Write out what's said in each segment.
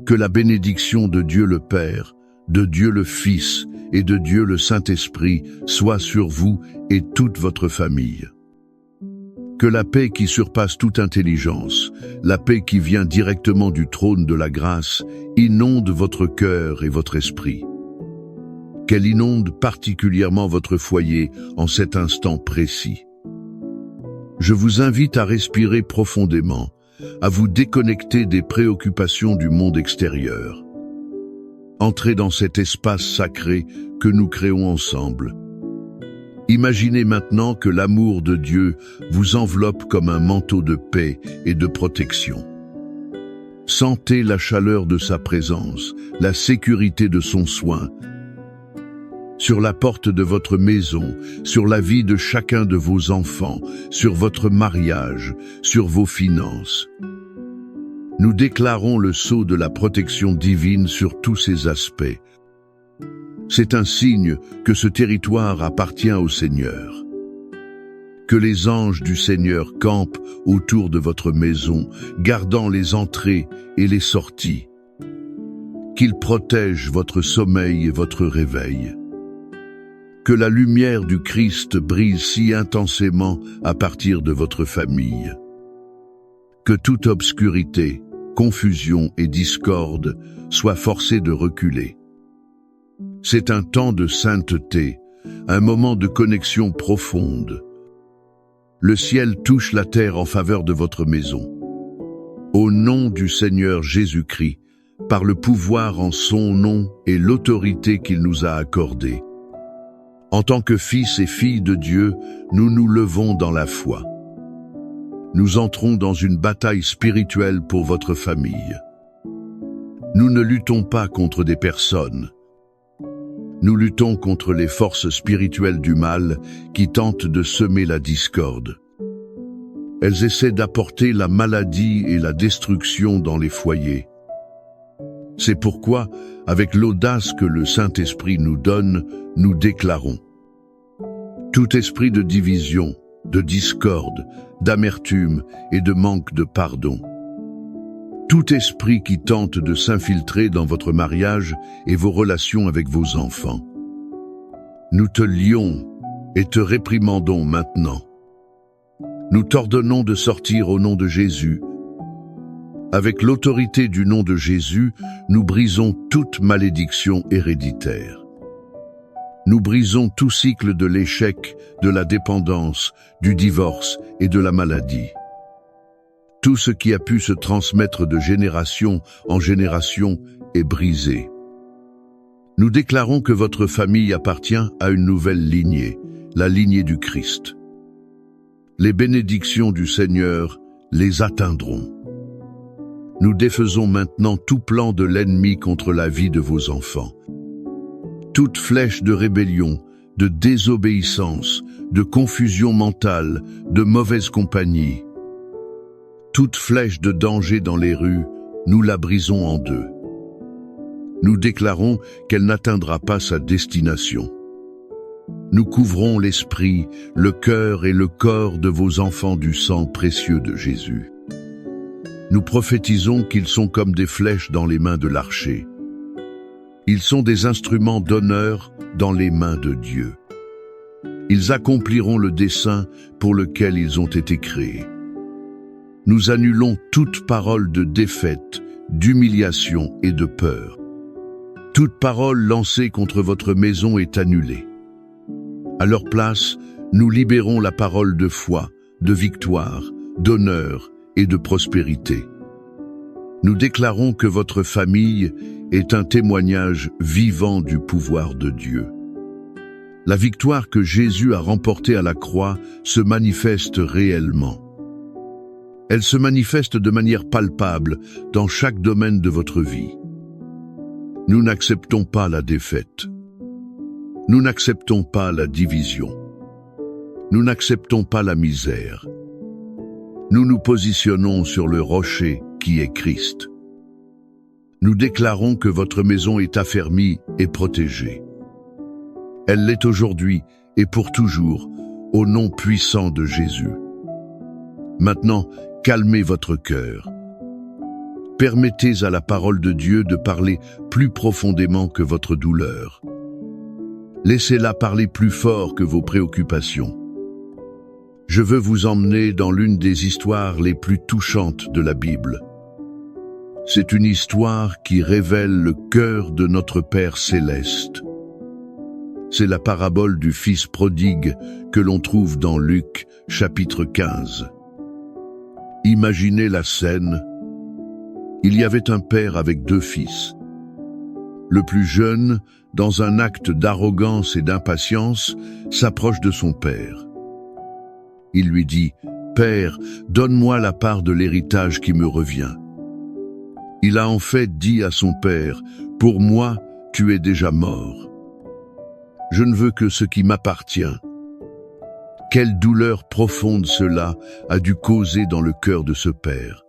Que la bénédiction de Dieu le Père, de Dieu le Fils et de Dieu le Saint-Esprit soit sur vous et toute votre famille. Que la paix qui surpasse toute intelligence, la paix qui vient directement du trône de la grâce, inonde votre cœur et votre esprit. Qu'elle inonde particulièrement votre foyer en cet instant précis. Je vous invite à respirer profondément, à vous déconnecter des préoccupations du monde extérieur. Entrez dans cet espace sacré que nous créons ensemble. Imaginez maintenant que l'amour de Dieu vous enveloppe comme un manteau de paix et de protection. Sentez la chaleur de sa présence, la sécurité de son soin, sur la porte de votre maison, sur la vie de chacun de vos enfants, sur votre mariage, sur vos finances. Nous déclarons le sceau de la protection divine sur tous ces aspects. C'est un signe que ce territoire appartient au Seigneur. Que les anges du Seigneur campent autour de votre maison, gardant les entrées et les sorties. Qu'ils protègent votre sommeil et votre réveil. Que la lumière du Christ brille si intensément à partir de votre famille. Que toute obscurité, confusion et discorde soient forcées de reculer. C'est un temps de sainteté, un moment de connexion profonde. Le ciel touche la terre en faveur de votre maison. Au nom du Seigneur Jésus-Christ, par le pouvoir en son nom et l'autorité qu'il nous a accordée. En tant que fils et filles de Dieu, nous nous levons dans la foi. Nous entrons dans une bataille spirituelle pour votre famille. Nous ne luttons pas contre des personnes. Nous luttons contre les forces spirituelles du mal qui tentent de semer la discorde. Elles essaient d'apporter la maladie et la destruction dans les foyers. C'est pourquoi, avec l'audace que le Saint-Esprit nous donne, nous déclarons: tout esprit de division, de discorde, d'amertume et de manque de pardon. Tout esprit qui tente de s'infiltrer dans votre mariage et vos relations avec vos enfants. Nous te lions et te réprimandons maintenant. Nous t'ordonnons de sortir au nom de Jésus. Avec l'autorité du nom de Jésus, nous brisons toute malédiction héréditaire. Nous brisons tout cycle de l'échec, de la dépendance, du divorce et de la maladie. Tout ce qui a pu se transmettre de génération en génération est brisé. Nous déclarons que votre famille appartient à une nouvelle lignée, la lignée du Christ. Les bénédictions du Seigneur les atteindront. Nous défaisons maintenant tout plan de l'ennemi contre la vie de vos enfants. Toute flèche de rébellion, de désobéissance, de confusion mentale, de mauvaise compagnie, toute flèche de danger dans les rues, nous la brisons en deux. Nous déclarons qu'elle n'atteindra pas sa destination. Nous couvrons l'esprit, le cœur et le corps de vos enfants du sang précieux de Jésus. Nous prophétisons qu'ils sont comme des flèches dans les mains de l'archer. Ils sont des instruments d'honneur dans les mains de Dieu. Ils accompliront le dessein pour lequel ils ont été créés. Nous annulons toute parole de défaite, d'humiliation et de peur. Toute parole lancée contre votre maison est annulée. À leur place, nous libérons la parole de foi, de victoire, d'honneur et de prospérité. Nous déclarons que votre famille est un témoignage vivant du pouvoir de Dieu. La victoire que Jésus a remportée à la croix se manifeste réellement. Elle se manifeste de manière palpable dans chaque domaine de votre vie. Nous n'acceptons pas la défaite. Nous n'acceptons pas la division. Nous n'acceptons pas la misère. Nous nous positionnons sur le rocher qui est Christ. Nous déclarons que votre maison est affermie et protégée. Elle l'est aujourd'hui et pour toujours, au nom puissant de Jésus. Maintenant, calmez votre cœur. Permettez à la parole de Dieu de parler plus profondément que votre douleur. Laissez-la parler plus fort que vos préoccupations. Je veux vous emmener dans l'une des histoires les plus touchantes de la Bible. C'est une histoire qui révèle le cœur de notre Père céleste. C'est la parabole du Fils prodigue que l'on trouve dans Luc, chapitre 15. Imaginez la scène. Il y avait un père avec 2 fils. Le plus jeune, dans un acte d'arrogance et d'impatience, s'approche de son père. Il lui dit « Père, donne-moi la part de l'héritage qui me revient. » Il a en fait dit à son père « Pour moi, tu es déjà mort. Je ne veux que ce qui m'appartient. » Quelle douleur profonde cela a dû causer dans le cœur de ce père.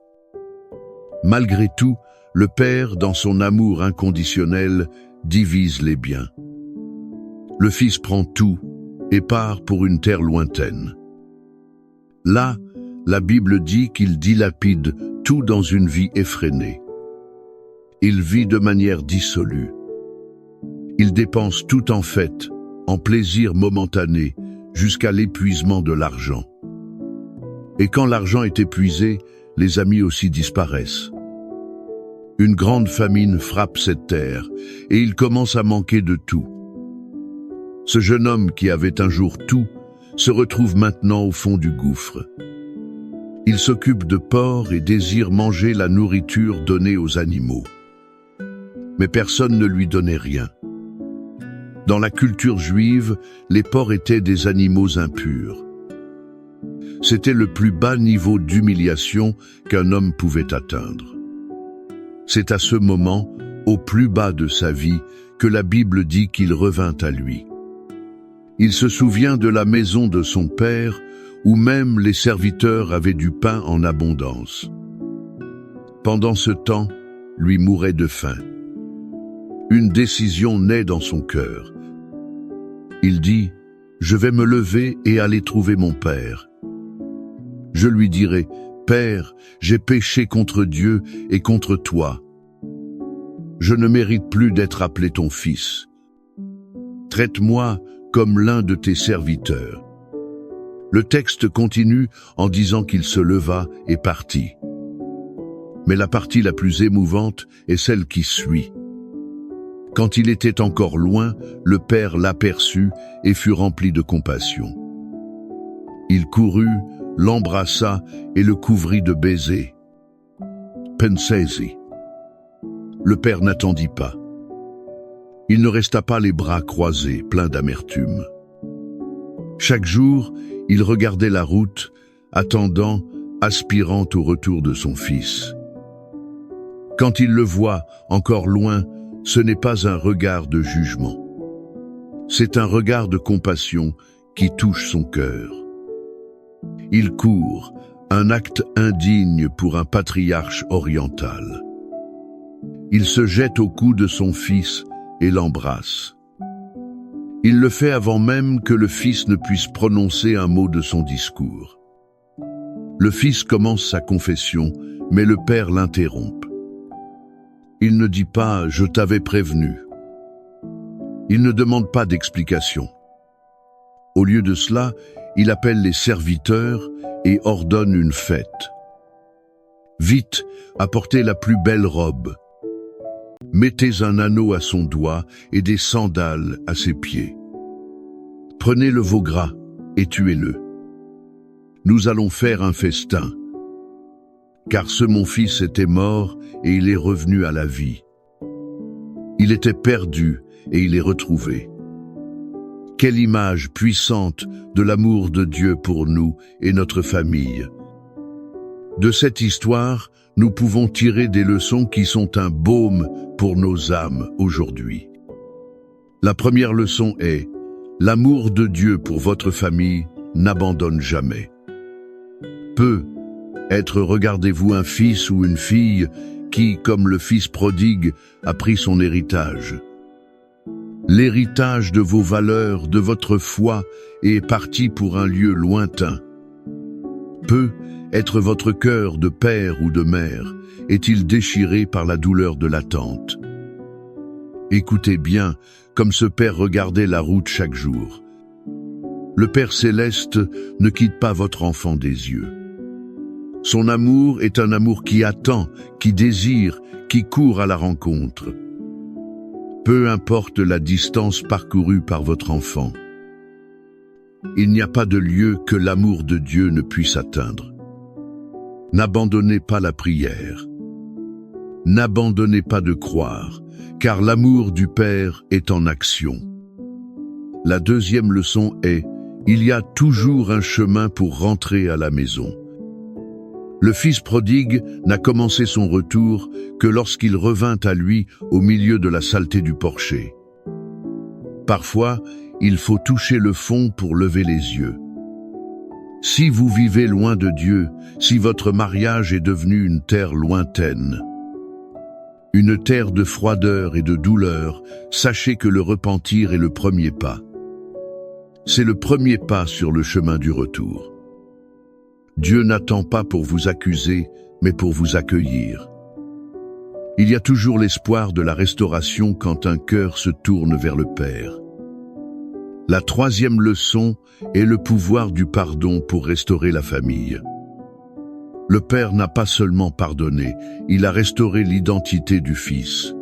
Malgré tout, le père, dans son amour inconditionnel, divise les biens. Le fils prend tout et part pour une terre lointaine. Là, la Bible dit qu'il dilapide tout dans une vie effrénée. Il vit de manière dissolue. Il dépense tout en fait, en plaisir momentané, jusqu'à l'épuisement de l'argent. Et quand l'argent est épuisé, les amis aussi disparaissent. Une grande famine frappe cette terre et il commence à manquer de tout. Ce jeune homme qui avait un jour tout se retrouve maintenant au fond du gouffre. Il s'occupe de porcs et désire manger la nourriture donnée aux animaux. Mais personne ne lui donnait rien. Dans la culture juive, les porcs étaient des animaux impurs. C'était le plus bas niveau d'humiliation qu'un homme pouvait atteindre. C'est à ce moment, au plus bas de sa vie, que la Bible dit qu'il revint à lui. Il se souvient de la maison de son père, où même les serviteurs avaient du pain en abondance. Pendant ce temps, lui mourait de faim. Une décision naît dans son cœur. Il dit « Je vais me lever et aller trouver mon père. Je lui dirai « Père, j'ai péché contre Dieu et contre toi. Je ne mérite plus d'être appelé ton fils. Traite-moi comme l'un de tes serviteurs. » Le texte continue en disant qu'il se leva et partit. Mais la partie la plus émouvante est celle qui suit. Quand il était encore loin, le père l'aperçut et fut rempli de compassion. Il courut, l'embrassa et le couvrit de baisers. Pensez-y. Le père n'attendit pas. Il ne resta pas les bras croisés, plein d'amertume. Chaque jour, il regardait la route, attendant, aspirant au retour de son fils. Quand il le voit, encore loin, ce n'est pas un regard de jugement. C'est un regard de compassion qui touche son cœur. Il court, un acte indigne pour un patriarche oriental. Il se jette au cou de son fils et l'embrasse. Il le fait avant même que le fils ne puisse prononcer un mot de son discours. Le fils commence sa confession, mais le père l'interrompt. Il ne dit pas « je t'avais prévenu ». Il ne demande pas d'explication. Au lieu de cela, il appelle les serviteurs et ordonne une fête. Vite, apportez la plus belle robe. Mettez un anneau à son doigt et des sandales à ses pieds. Prenez le veau gras et tuez-le. Nous allons faire un festin. Car ce mon fils était mort et il est revenu à la vie. Il était perdu et il est retrouvé. Quelle image puissante de l'amour de Dieu pour nous et notre famille. De cette histoire, nous pouvons tirer des leçons qui sont un baume pour nos âmes aujourd'hui. La première leçon est « L'amour de Dieu pour votre famille n'abandonne jamais. » Regardez-vous un fils ou une fille qui, comme le fils prodigue, a pris son héritage. L'héritage de vos valeurs, de votre foi, est parti pour un lieu lointain. Être votre cœur de père ou de mère est-il déchiré par la douleur de l'attente? Écoutez bien, comme ce Père regardait la route chaque jour. Le Père céleste ne quitte pas votre enfant des yeux. Son amour est un amour qui attend, qui désire, qui court à la rencontre. Peu importe la distance parcourue par votre enfant, il n'y a pas de lieu que l'amour de Dieu ne puisse atteindre. N'abandonnez pas la prière. N'abandonnez pas de croire, car l'amour du Père est en action. La deuxième leçon est: il y a toujours un chemin pour rentrer à la maison. Le fils prodigue n'a commencé son retour que lorsqu'il revint à lui au milieu de la saleté du porcher. Parfois, il faut toucher le fond pour lever les yeux. Si vous vivez loin de Dieu, si votre mariage est devenu une terre lointaine, une terre de froideur et de douleur, sachez que le repentir est le premier pas. C'est le premier pas sur le chemin du retour. Dieu n'attend pas pour vous accuser, mais pour vous accueillir. Il y a toujours l'espoir de la restauration quand un cœur se tourne vers le Père. La troisième leçon est le pouvoir du pardon pour restaurer la famille. Le Père n'a pas seulement pardonné, il a restauré l'identité du Fils.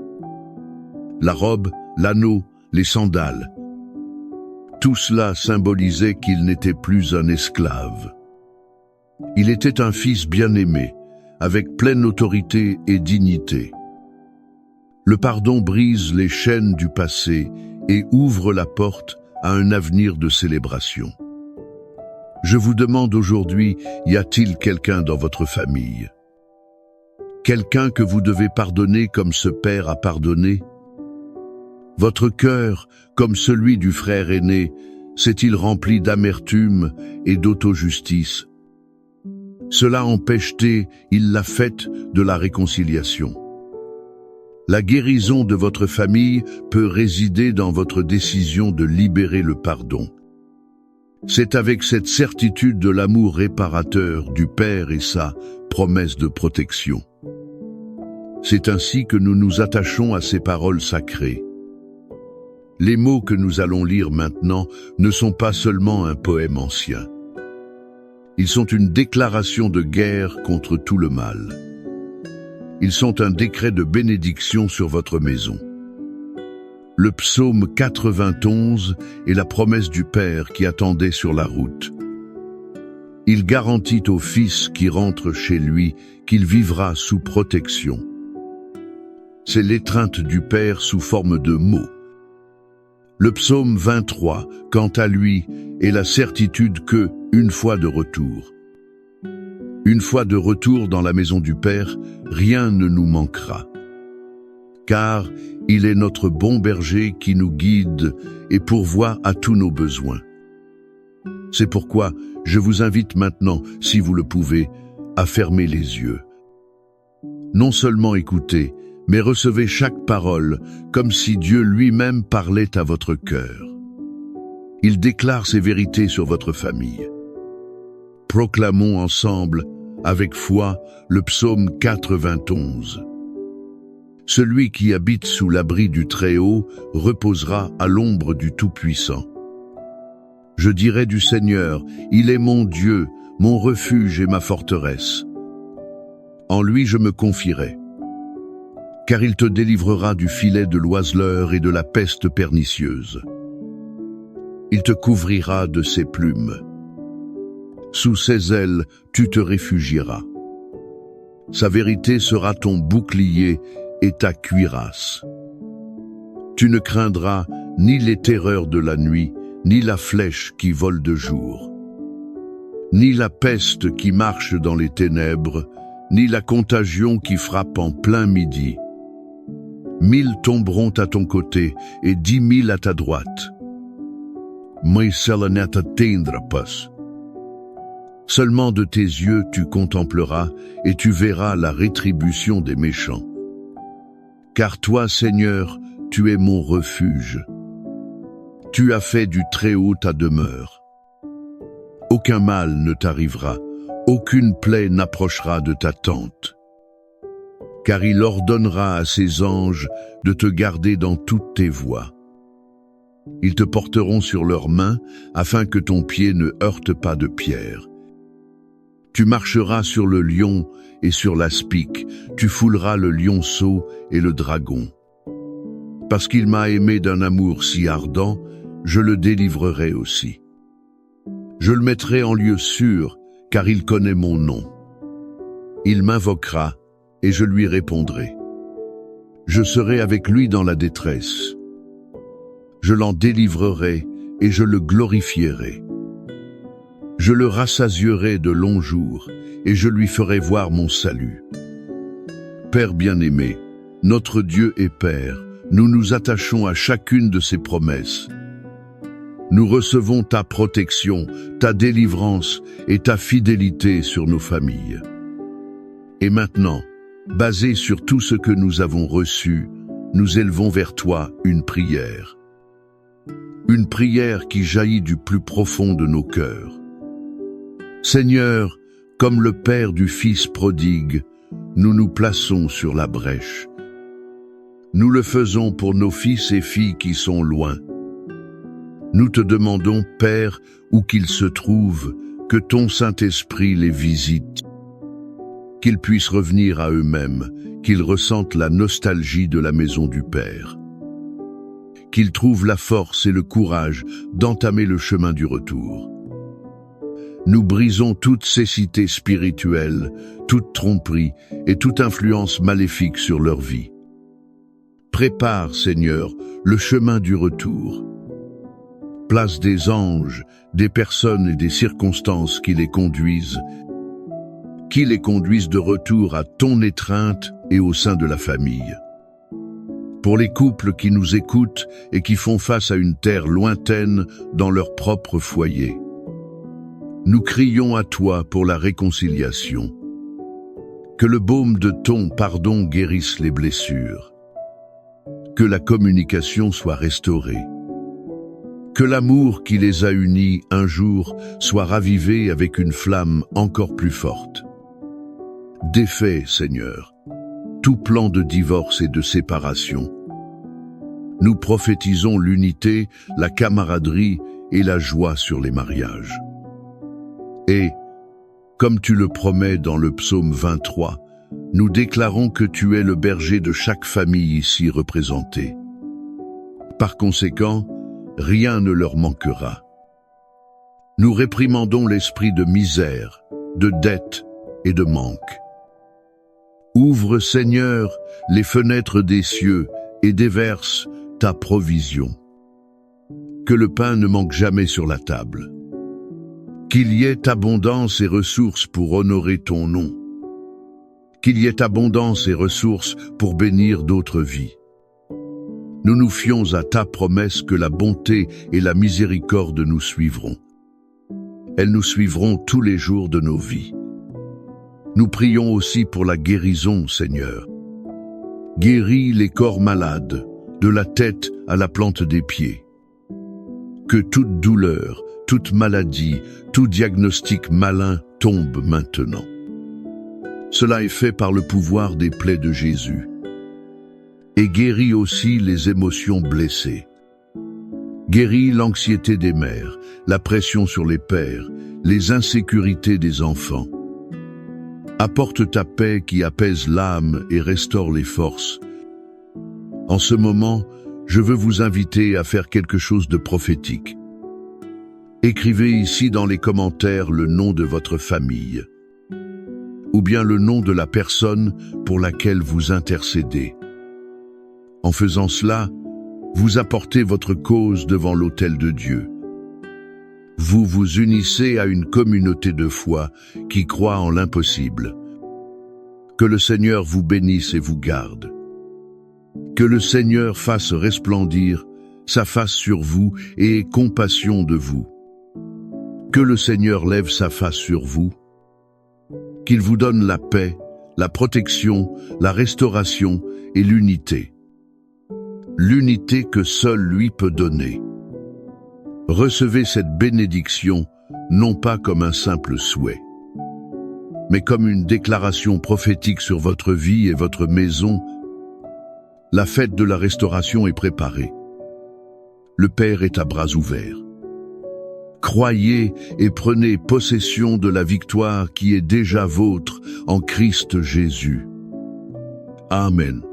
La robe, l'anneau, les sandales, tout cela symbolisait qu'il n'était plus un esclave. Il était un fils bien-aimé, avec pleine autorité et dignité. Le pardon brise les chaînes du passé et ouvre la porte à un avenir de célébration. Je vous demande aujourd'hui, y a-t-il quelqu'un dans votre famille? Quelqu'un que vous devez pardonner comme ce Père a pardonné? Votre cœur, comme celui du frère aîné, s'est-il rempli d'amertume et d'auto-justice? Cela empêche-t-il la fête de la réconciliation? La guérison de votre famille peut résider dans votre décision de libérer le pardon. C'est avec cette certitude de l'amour réparateur du Père et sa promesse de protection. C'est ainsi que nous nous attachons à ces paroles sacrées. Les mots que nous allons lire maintenant ne sont pas seulement un poème ancien. Ils sont une déclaration de guerre contre tout le mal. Ils sont un décret de bénédiction sur votre maison. Le psaume 91 est la promesse du Père qui attendait sur la route. Il garantit au Fils qui rentre chez lui qu'il vivra sous protection. C'est l'étreinte du Père sous forme de mots. Le psaume 23, quant à lui, est la certitude que, une fois de retour dans la maison du Père, rien ne nous manquera. Car il est notre bon berger qui nous guide et pourvoit à tous nos besoins. C'est pourquoi je vous invite maintenant, si vous le pouvez, à fermer les yeux. Non seulement écoutez, mais recevez chaque parole comme si Dieu lui-même parlait à votre cœur. Il déclare ses vérités sur votre famille. Proclamons ensemble, avec foi, le psaume 91. Celui qui habite sous l'abri du Très-Haut reposera à l'ombre du Tout-Puissant. Je dirai du Seigneur, il est mon Dieu, mon refuge et ma forteresse. En lui je me confierai. Car il te délivrera du filet de l'oiseleur et de la peste pernicieuse. Il te couvrira de ses plumes. Sous ses ailes, tu te réfugieras. Sa vérité sera ton bouclier et ta cuirasse. Tu ne craindras ni les terreurs de la nuit, ni la flèche qui vole de jour, ni la peste qui marche dans les ténèbres, ni la contagion qui frappe en plein midi. 1000 tomberont à ton côté et 10 000 à ta droite. Mais cela ne t'atteindra pas. Seulement de tes yeux tu contempleras et tu verras la rétribution des méchants. Car toi, Seigneur, tu es mon refuge. Tu as fait du Très-Haut ta demeure. Aucun mal ne t'arrivera, Aucune plaie n'approchera de ta tente, car il ordonnera à ses anges de te garder dans toutes tes voies. Ils te porteront sur leurs mains afin que ton pied ne heurte pas de pierre. Tu marcheras sur le lion et sur l'aspic, tu fouleras le lionceau et le dragon. Parce qu'il m'a aimé d'un amour si ardent, je le délivrerai aussi. Je le mettrai en lieu sûr, car il connaît mon nom. Il m'invoquera, et je lui répondrai. Je serai avec lui dans la détresse. Je l'en délivrerai, et je le glorifierai. Je le rassasierai de longs jours, et je lui ferai voir mon salut. Père bien-aimé, notre Dieu et Père, nous nous attachons à chacune de ses promesses. Nous recevons ta protection, ta délivrance et ta fidélité sur nos familles. Et maintenant, basé sur tout ce que nous avons reçu, nous élevons vers toi une prière. Une prière qui jaillit du plus profond de nos cœurs. Seigneur, comme le Père du Fils prodigue, nous nous plaçons sur la brèche. Nous le faisons pour nos fils et filles qui sont loin. Nous te demandons, Père, où qu'ils se trouvent, que ton Saint-Esprit les visite, qu'ils puissent revenir à eux-mêmes, qu'ils ressentent la nostalgie de la maison du Père, qu'ils trouvent la force et le courage d'entamer le chemin du retour. Nous brisons toute cécité spirituelle, toute tromperie et toute influence maléfique sur leur vie. Prépare, Seigneur, le chemin du retour. Place des anges, des personnes et des circonstances qui les conduisent de retour à ton étreinte et au sein de la famille. Pour les couples qui nous écoutent et qui font face à une terre lointaine dans leur propre foyer, nous crions à toi pour la réconciliation. Que le baume de ton pardon guérisse les blessures. Que la communication soit restaurée. Que l'amour qui les a unis un jour soit ravivé avec une flamme encore plus forte. Défais, Seigneur, tout plan de divorce et de séparation. Nous prophétisons l'unité, la camaraderie et la joie sur les mariages. Et, comme tu le promets dans le psaume 23, nous déclarons que tu es le berger de chaque famille ici représentée. Par conséquent, rien ne leur manquera. Nous réprimandons l'esprit de misère, de dette et de manque. Ouvre, Seigneur, les fenêtres des cieux et déverse ta provision. Que le pain ne manque jamais sur la table. Qu'il y ait abondance et ressources pour honorer ton nom. Qu'il y ait abondance et ressources pour bénir d'autres vies. Nous nous fions à ta promesse que la bonté et la miséricorde nous suivront. Elles nous suivront tous les jours de nos vies. Nous prions aussi pour la guérison, Seigneur. Guéris les corps malades, de la tête à la plante des pieds. Que toute douleur, toute maladie, tout diagnostic malin tombe maintenant. Cela est fait par le pouvoir des plaies de Jésus. Et guéris aussi les émotions blessées. Guéris l'anxiété des mères, la pression sur les pères, les insécurités des enfants. Apporte ta paix qui apaise l'âme et restaure les forces. En ce moment, je veux vous inviter à faire quelque chose de prophétique. Écrivez ici dans les commentaires le nom de votre famille, ou bien le nom de la personne pour laquelle vous intercédez. En faisant cela, vous apportez votre cause devant l'autel de Dieu. Vous vous unissez à une communauté de foi qui croit en l'impossible. Que le Seigneur vous bénisse et vous garde. Que le Seigneur fasse resplendir sa face sur vous et ait compassion de vous. Que le Seigneur lève sa face sur vous. Qu'il vous donne la paix, la protection, la restauration et l'unité. L'unité que seul lui peut donner. Recevez cette bénédiction, non pas comme un simple souhait, mais comme une déclaration prophétique sur votre vie et votre maison. La fête de la restauration est préparée. Le Père est à bras ouverts. Croyez et prenez possession de la victoire qui est déjà vôtre en Christ Jésus. Amen.